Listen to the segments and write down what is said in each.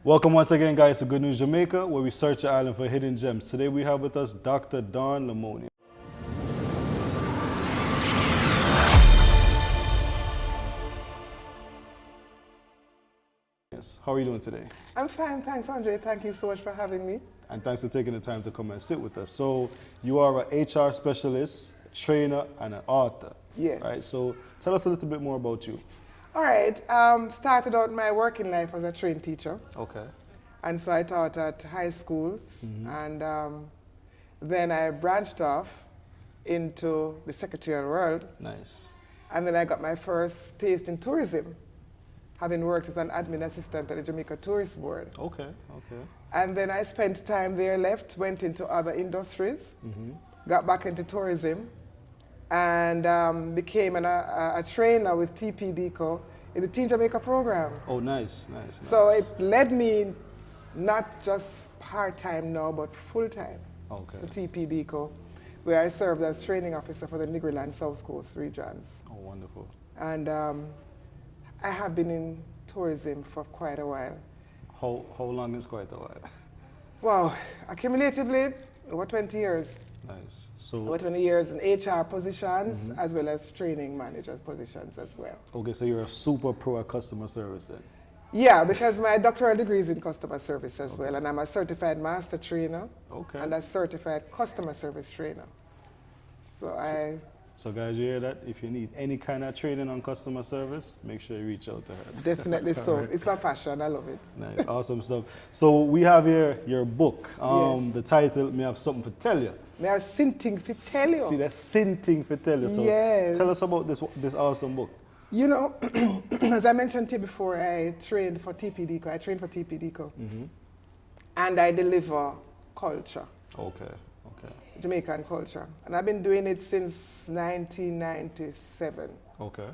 Welcome once again, guys, to Good News Jamaica, where we search the island for hidden gems. Today we have with us Dr. Dawn Lemonius. How are you doing today? I'm fine, thanks, Andre. Thank you so much for having me. And thanks for taking the time to come and sit with us. So you are an HR specialist, trainer, and an author. Yes. Right. So tell us a little bit more about you. All right. Started out my working life as a trained teacher. Okay. And so I taught at high schools. And then I branched off into the secretarial world. Nice. And then I got my first taste in tourism, having worked as an admin assistant at the Jamaica Tourist Board. Okay. Okay. And then I spent time there, left, went into other industries, got back into tourism, and became a trainer with TPDCO in the Teen Jamaica program. Oh, nice, nice. So it led me not just part-time now, but full-time to TPDCO, where I served as training officer for the Nigerian South Coast regions. Oh, wonderful. And I have been in tourism for quite a while. How long is quite a while? Wow, accumulatively, over 20 years. Nice. So Over 20 years in HR positions, as well as training managers positions as well. okay, so you're a super pro at customer service then? Yeah, because my doctoral degree is in customer service as well, and I'm a certified master trainer and a certified customer service trainer. So guys, you hear that? If you need any kind of training on customer service, make sure you reach out to her. Definitely so. Right. It's my passion. I love it. Nice, awesome stuff. So we have here your book. Yes. The title, may have something to tell you. May I sinting for tell you? See, that's sinting for tell you. So Yes. tell us about this awesome book. You know, as I mentioned to you before, I trained for TPDCO. I trained for TPDCO. And I deliver culture. Okay. Jamaican culture. And I've been doing it since 1997. Okay.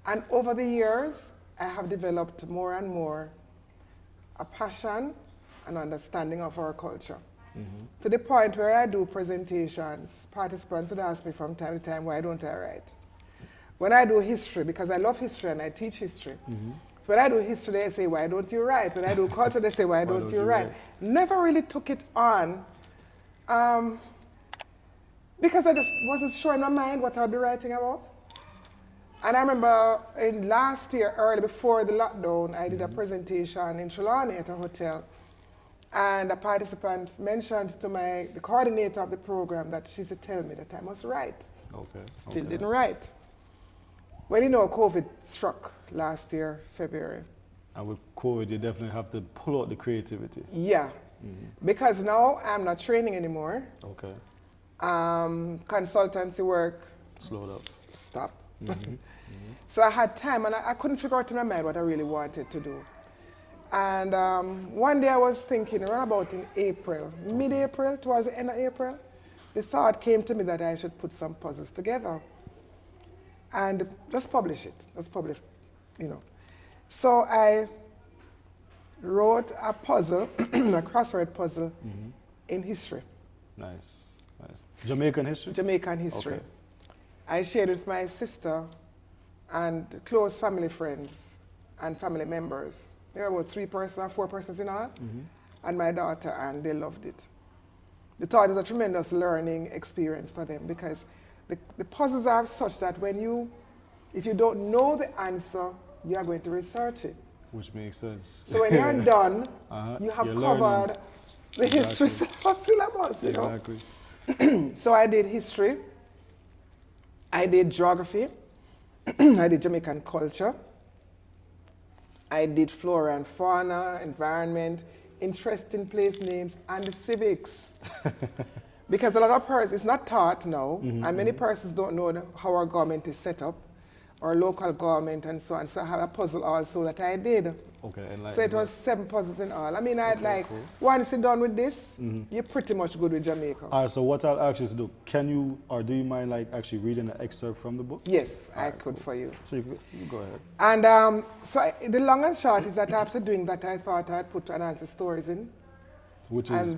And over the years, I have developed more and more a passion and understanding of our culture. To the point where I do presentations, participants would ask me from time to time, why don't I write? When I do history, because I love history and I teach history, so when I do history, they say, why don't you write? When I do culture, they say, why don't you write? Never really took it on. Because I just wasn't sure in my mind what I'd be writing about. And I remember in last year, early before the lockdown, I did a presentation in Trelawney at a hotel. And a participant mentioned to the coordinator of the program that she said, tell me that I must write. Still didn't write. Well, you know, COVID struck last year, February. And with COVID, you definitely have to pull out the creativity. Yeah. Because now I'm not training anymore. Okay. Consultancy work. Slowed up. Stop. So I had time and I couldn't figure out in my mind what I really wanted to do. And one day I was thinking, around about in April, mid-April, towards the end of April, the thought came to me that I should put some puzzles together and just publish it, you know. So I wrote a puzzle, a crossword puzzle in history. Nice. Jamaican history? Jamaican history. Okay. I shared it with my sister and close family friends and family members. There were about 3 persons or 4 persons in all, and my daughter, and they loved it. They thought it was a tremendous learning experience for them because the puzzles are such that if you don't know the answer, you are going to research it. Which makes sense. So when you're done, you have covered the history syllabus, you know. So I did history, I did geography, I did Jamaican culture, I did flora and fauna, environment, interesting place names, and the civics. Because a lot of persons, it's not taught now, and many persons don't know how our government is set up, or local government and so on. So I have a puzzle also that I did. Okay, so it was 7 puzzles in all. I mean, once you're done with this, you're pretty much good with Jamaica. All right, so what I'll ask you to do, do you mind actually reading an excerpt from the book? Yes, I could for you. So you go ahead. And the long and short is that after doing that, I thought I'd put an answer stories in. Which is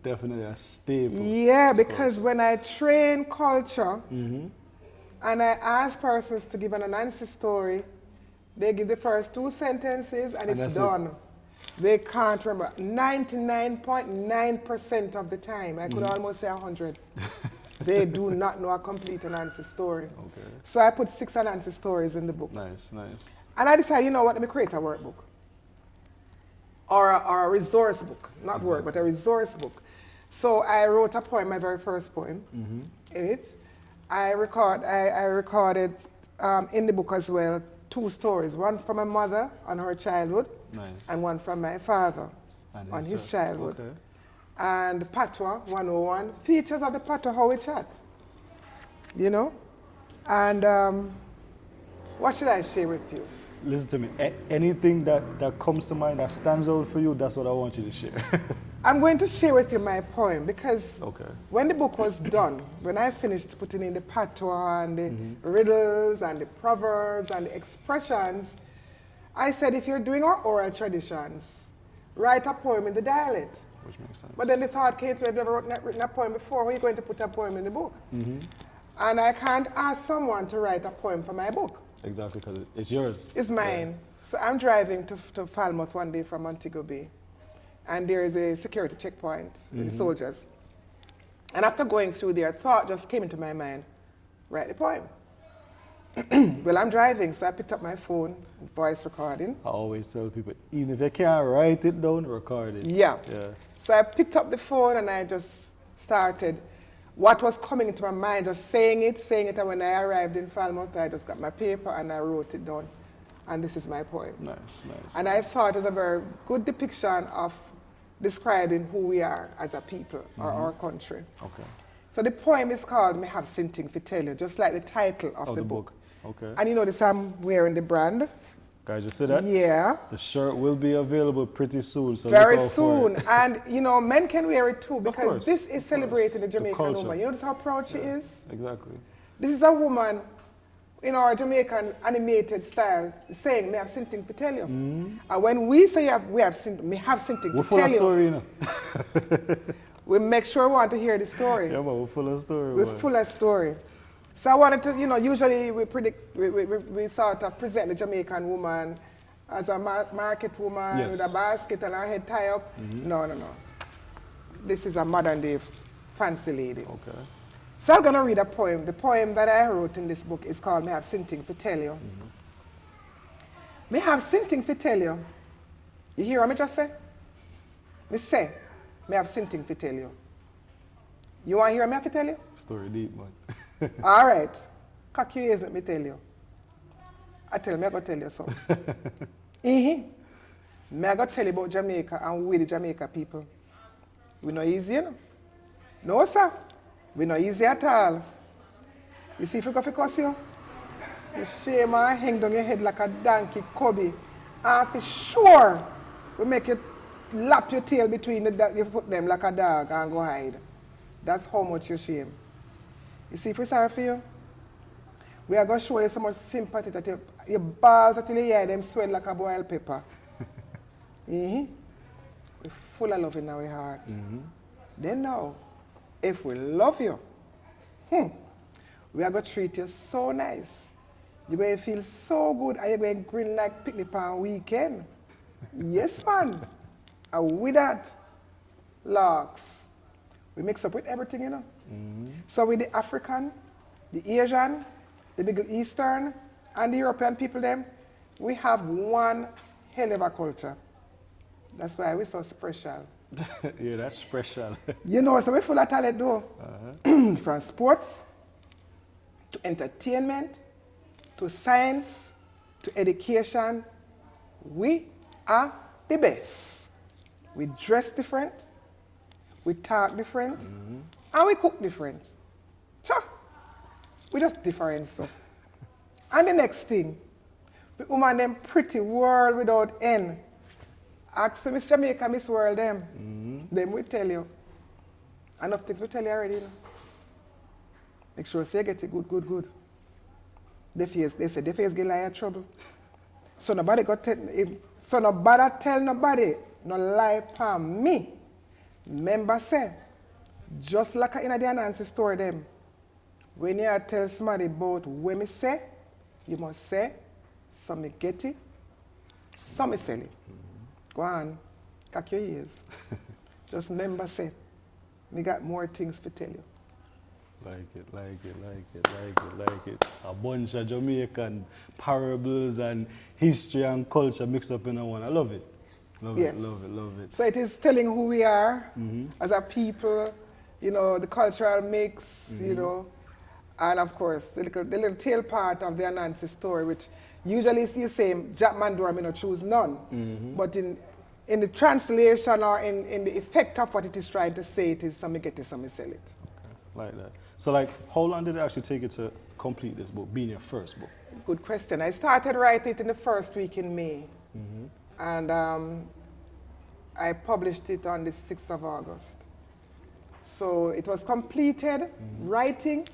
definitely a staple. Yeah, because when I train culture, and I ask persons to give an answer story, they give the first 2 sentences and it's done. They can't remember. 99.9% of the time, I could almost say 100. They do not know a complete Anansi story. Okay. So I put 6 Anansi stories in the book. Nice, nice. And I decided, you know what, let me create a workbook. Or a resource book. Not work, but a resource book. So I wrote a poem, my very first poem, in it. I recorded in the book as well 2 stories. One from my mother on her childhood, and one from my father on his childhood. Okay. And Patois 101, features of the Patois, how we chat. You know? And what should I share with you? Listen to me. Anything that comes to mind that stands out for you, that's what I want you to share. I'm going to share with you my poem because Okay. when the book was done, when I finished putting in the Patois and the riddles and the proverbs and the expressions, I said, if you're doing our oral traditions, write a poem in the dialect. Which makes sense. But then the thought came to me, I've never written a poem before, how are you going to put a poem in the book? And I can't ask someone to write a poem for my book. Exactly, because it's yours. It's mine. Yeah. So I'm driving to Falmouth one day from Montego Bay. And there is a security checkpoint with the soldiers. And after going through there, a thought just came into my mind, write the poem. Well, I'm driving, so I picked up my phone, voice recording. I always tell people, even if you can't write it down, record it. Yeah. Yeah. So I picked up the phone and I just started what was coming into my mind, just saying it. And when I arrived in Falmouth, I just got my paper and I wrote it down. And this is my poem. Nice, nice. And I thought it was a very good depiction of describing who we are as a people or our country. Okay. So the poem is called Me Have Sinting for Tell You, just like the title of the book. Okay. And you notice I'm wearing the brand. Guys, you see that? Yeah. The shirt will be available pretty soon. So Very look out soon. for it. And you know, men can wear it too because course, this is celebrating the The Jamaican culture. woman. You notice how proud she is? Exactly. This is a woman in our Jamaican animated style saying, me have something to tell you. And when we say me have something We're to full tell of you, story, you know. we make sure we want to hear the story. Yeah, but we're full of story. We're man. full of story. So I wanted to, you know, usually we sort of present the Jamaican woman as a market woman Yes. with a basket and her head tie up. No. This is a modern day fancy lady. Okay. So I'm going to read a poem. The poem that I wrote in this book is called Me Have Sinting for Tell You. Me have something for tell you. You hear what me just say? Me say, me have something for tell you. You want to hear what me have to tell you? Story deep, man. All right. Cock your ears, let me tell you. I tell me, I go tell you something. Me I go tell you about Jamaica and we the Jamaica people. We not easy, you know? No, sir. We not easy at all. You see if you go for cuss you, you shame and hang down your head like a donkey cubby. And for sure, we make you lap your tail between your foot them like a dog and go hide. That's how much you shame. You see if we're sorry for you, we are going to show you so much sympathy that your balls until you hear them swell like a boiled pepper. We're full of love in our heart. Then now, if we love you, we are going to treat you so nice. You're going to feel so good and you're going to grin like picnic on weekend. Yes, man. And with that, larks, we mix up with everything, you know. So with the African, the Asian, the Middle Eastern, and the European people, them, we have one hell of a culture. That's why we're so special. Yeah, that's special. You know, so we're full of talent though. From sports, to entertainment, to science, to education, we are the best. We dress different, we talk different, and we cook different. Sure. We just different, so. And the next thing, we woman them pretty world without end. Ask Miss Jamaica, Miss World them. Them will tell you. Enough things we tell you already. You know? Make sure say get it good. They say the face get like trouble. So nobody tell nobody no lie pa me. Remember say, just like in the Anansi story them, when you tell somebody about what me say, you must say, some me get it, some me sell it. Go on. Cock your ears. Just remember, say, me got more things to tell you. Like it. A bunch of Jamaican parables and history and culture mixed up in one. I love it. Love it. So it is telling who we are as a people, you know, the cultural mix, you know, and of course the little tail part of the Anansi story, which usually is the same. Jack Mandora may not choose none, but in the translation or in the effect of what it is trying to say, it is some get it, some sell it. Okay. Like that. So like, how long did it actually take you to complete this book, being your first book? Good question. I started writing it in the first week in May, and I published it on the 6th of August. So it was completed writing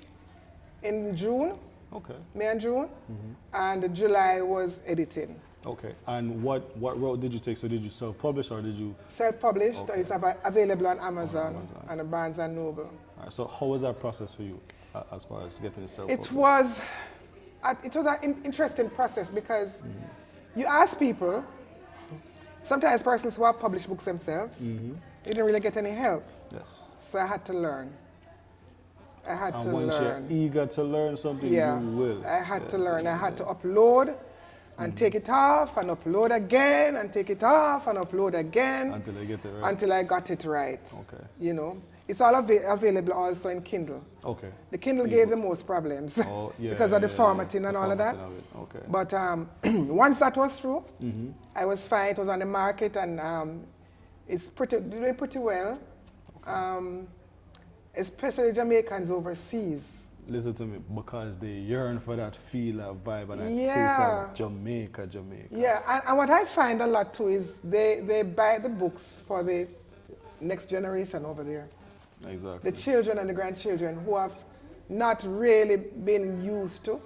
in June, May and June, and July was editing. Okay, and what route did you take? So did you self-publish or did you? Self-published, and it's available on Amazon and Barnes & Noble. All right, so how was that process for you as far as getting it self-published? It was an interesting process because you ask people, sometimes persons who have published books themselves, they didn't really get any help. Yes. So I had to learn. And once you're eager to learn something, you will. I had to learn. I had to upload and take it off and upload again and take it off and upload again. Until I get it right. Until I got it right. Okay. You know, it's all available also in Kindle. Okay. The Kindle gave the most problems because of the formatting and all of that. Okay. But once that was through, I was fine. It was on the market and it's doing pretty well. Especially Jamaicans overseas. Listen to me, because they yearn for that feel, that vibe, and that taste of Jamaica. Yeah, and what I find a lot too is they buy the books for the next generation over there. Exactly. The children and the grandchildren who have not really been used to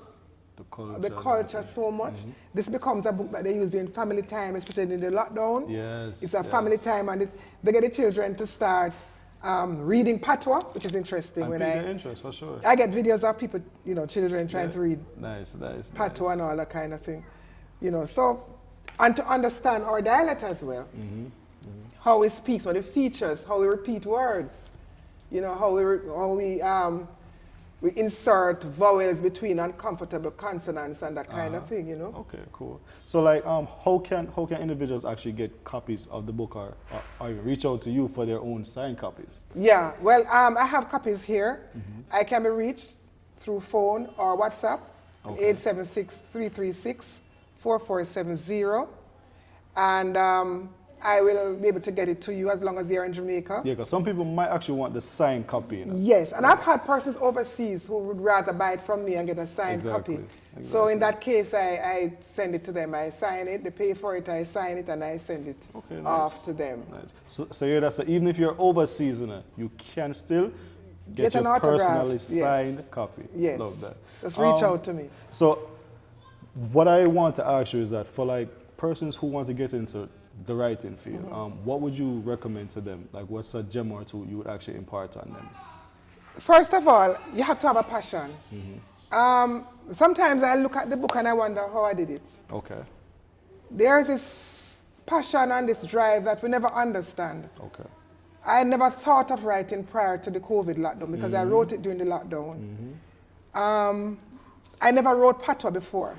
the culture so much. This becomes a book that they use during family time, especially in the lockdown. Yes. It's a family time, and they get the children to start reading Patois, which is interesting. Interest, for sure. I get videos of people, you know, children trying to read Patois and all that kind of thing. You know, so, and to understand our dialect as well. How we speak, what the features, how we repeat words. You know, how we insert vowels between uncomfortable consonants and that kind of thing, you know. Okay, cool. So like, how can individuals actually get copies of the book or reach out to you for their own signed copies? Yeah, well, I have copies here. I can be reached through phone or WhatsApp, 876-336-4470. And I will be able to get it to you as long as you're in Jamaica. Yeah, because some people might actually want the signed copy. You know? Yes, and I've had persons overseas who would rather buy it from me and get a signed copy. So in that case, I send it to them. I sign it, they pay for it, I sign it, and I send it off to them. Nice. So yeah, that's even if you're overseas, you can still get your personally signed copy. Yes. Love that. Just reach out to me. So what I want to ask you is that for like persons who want to get into the writing field, what would you recommend to them? Like, what's a gem or two you would actually impart on them? First of all, you have to have a passion. Sometimes I look at the book and I wonder how I did it. Okay. There's this passion and this drive that we never understand. Okay. I never thought of writing prior to the COVID lockdown because I wrote it during the lockdown. I never wrote Patois before.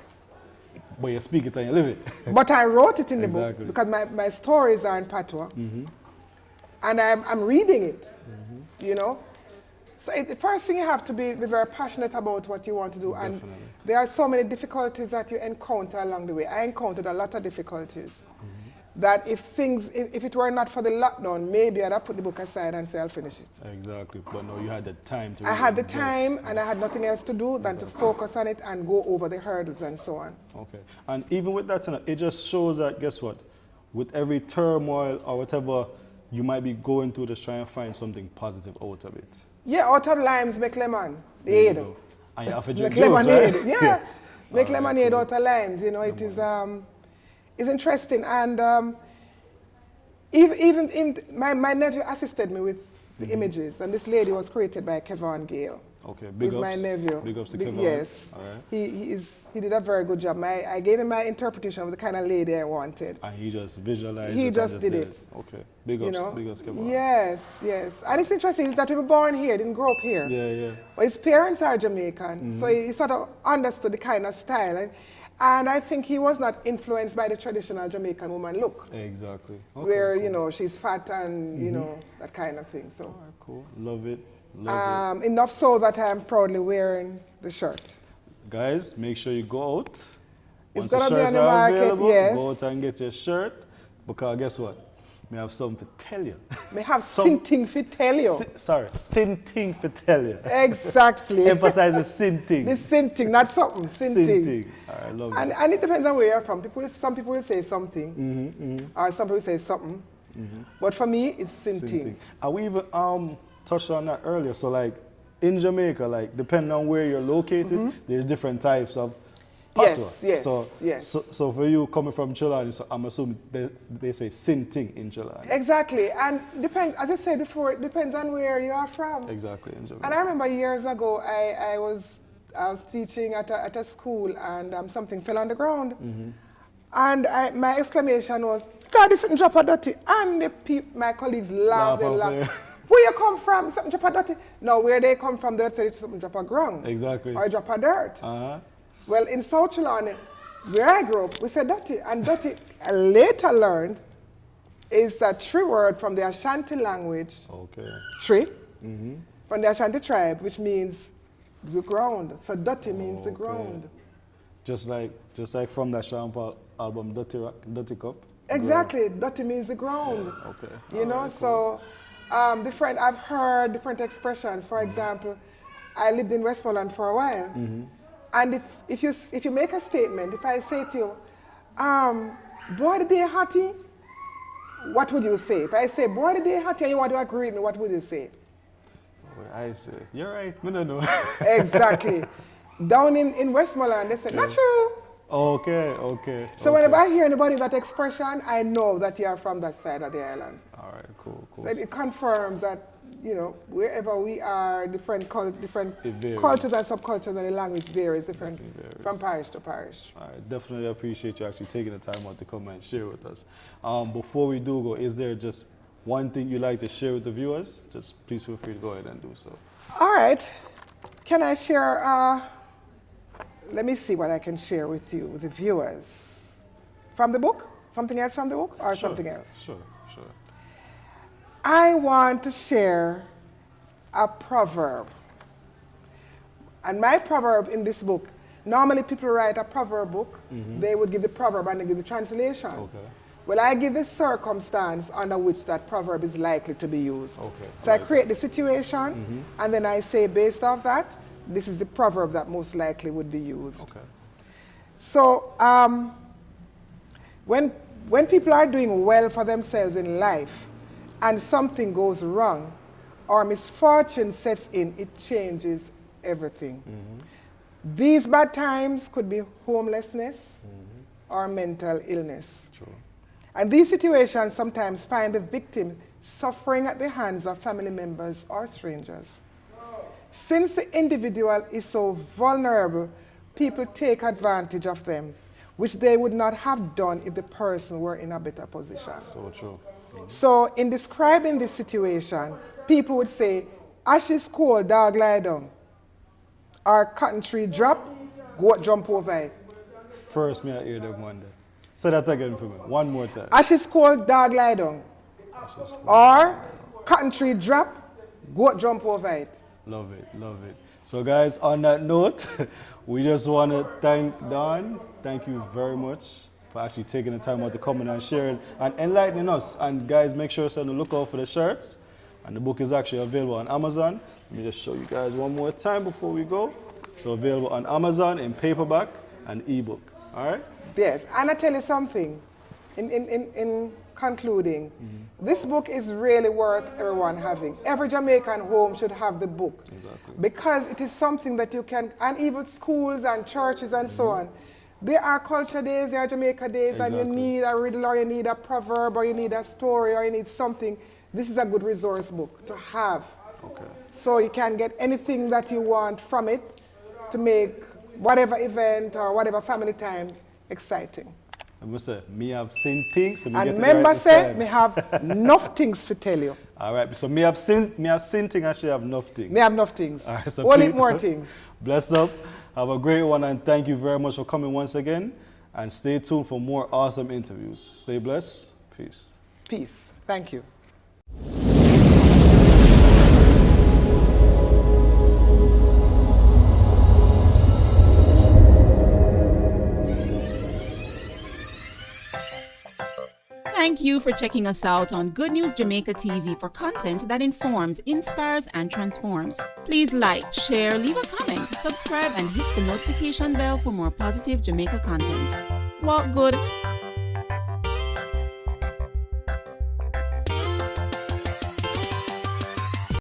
But you speak it and you live it. But I wrote it in the book because my stories are in Patois. And I'm reading it, you know. So the first thing you have to be very passionate about what you want to do. And there are so many difficulties that you encounter along the way. I encountered a lot of difficulties. That if it were not for the lockdown, maybe I'd have put the book aside and say I'll finish it. Exactly, but no, you had the time to. I had the time and I had nothing else to do than to focus on it and go over the hurdles and so on. Okay, and even with that, it just shows that, guess what, with every turmoil or whatever you might be going through, just try and find something positive out of it. Yeah, out of limes make lemon, aid. And you have to drink make lemonade, right? yes. Make lemonade out of limes, you know, it is... It's interesting, and even my nephew assisted me with the images, and this lady was created by Kevon Gale. Okay, big ups. My nephew. Big ups to Kevin. Yes. All right. He did a very good job. I gave him my interpretation of the kind of lady I wanted. And he just visualized it. He just did it. Okay. Big ups, big ups, Kevin. Yes, yes. And it's interesting is that we were born here, didn't grow up here. Yeah, yeah. But his parents are Jamaican, so he sort of understood the kind of style. And I think he was not influenced by the traditional Jamaican woman look. Exactly. Okay, where, cool. She's fat and, that kind of thing. So. All right, cool. Love it. Love it. Enough so that I'm proudly wearing the shirt. Guys, make sure you go out. It's going to be on the market, yes. Go out and get your shirt. Because guess what? I have something to tell you. I have sinting to tell you. Sinting to tell you. Exactly. Emphasize the sinting. The sinting, not something. Sinting. All right, love it. And it depends on where you're from. Some people will say something, or some people say something. But for me, it's sinting. And we even touched on that earlier. So, like in Jamaica, like depending on where you're located, there's different types of Patois. Yes. So for you coming from Chilani, so I'm assuming they say sinting in Chilani. Exactly, and depends. As I said before, it depends on where you are from. Exactly, in Jamaica. And I remember years ago, I was teaching at a school, and something fell on the ground, and my exclamation was, "God, this isn't drop a dirty," and my colleagues laughed. They laughed. Where you come from? Something drop a dirty? No, where they come from, they say it's something drop a ground. Exactly. Or drop a dirt. Well, in South Chilani, where I grew up, we said dirty. And dirty, I later learned, is a Tree word from the Ashanti language. Okay. Tree, from the Ashanti tribe, which means the ground. So dirty means the ground. Just like from that Sean Paul album, Dirty Cup? Exactly, dirty means the ground. Yeah. Okay. So I've heard different expressions. For example, I lived in Westmoreland for a while. And if you make a statement, if I say to you, boy, the day hotty, what would you say? If I say, boy, the day hotty, and you want to agree with me, what would you say? I say, you're right, I don't know. Exactly. Down in Westmoreland, they say, not true. Okay. So whenever I hear anybody that expression, I know that you are from that side of the island. All right, cool. So it confirms that, wherever we are, different cultures and subcultures and the language varies from parish to parish. I definitely appreciate you actually taking the time out to come and share with us. Before we do go, is there just one thing you'd like to share with the viewers? Just please feel free to go ahead and do so. All right. Can I share, let me see what I can share with you, with the viewers. From the book? Something else from the book or something else? Sure. I want to share a proverb. And my proverb in this book, normally people write a proverb book, they would give the proverb and they give the translation. Okay. Well, I give the circumstance under which that proverb is likely to be used. Okay. So I create the situation, and then I say, based off that, this is the proverb that most likely would be used. Okay. So when people are doing well for themselves in life, and something goes wrong, or misfortune sets in, it changes everything. These bad times could be homelessness or mental illness. True. And these situations sometimes find the victim suffering at the hands of family members or strangers. Since the individual is so vulnerable, people take advantage of them, which they would not have done if the person were in a better position. So true. So in describing this situation, people would say, ashes cold, dog lie down. Or cotton tree drop, goat jump over it. First me I hear them one day. Say that again for me, one more time. Ashes cold, dog lie down. Or cotton tree drop, goat jump over it. Love it. So guys, on that note, we just want to thank Don. Thank you very much for actually taking the time out to come in and sharing and enlightening us. And guys, make sure to look out for the shirts. And the book is actually available on Amazon. Let me just show you guys one more time before we go. So available on Amazon in paperback and ebook. All right? Yes, and I tell you something. In concluding, this book is really worth everyone having. Every Jamaican home should have the book. Exactly. Because it is something that you can, and even schools and churches and so on. There are culture days, there are Jamaica days, and you need a riddle or you need a proverb or you need a story or you need something. This is a good resource book to have Okay. So you can get anything that you want from it to make whatever event or whatever family time exciting. I must say, me have sinting, so me And get it remember, right say, this time. me have enough things to tell you. All right, so me have sinting, actually have enough things. Me have enough things. All right, so Only people, more things. Bless up. Have a great one, and thank you very much for coming once again. And stay tuned for more awesome interviews. Stay blessed. Peace. Peace. Thank you. Thank you for checking us out on Good News Jamaica TV for content that informs, inspires, and transforms. Please like, share, leave a comment, subscribe, and hit the notification bell for more positive Jamaica content. Walk good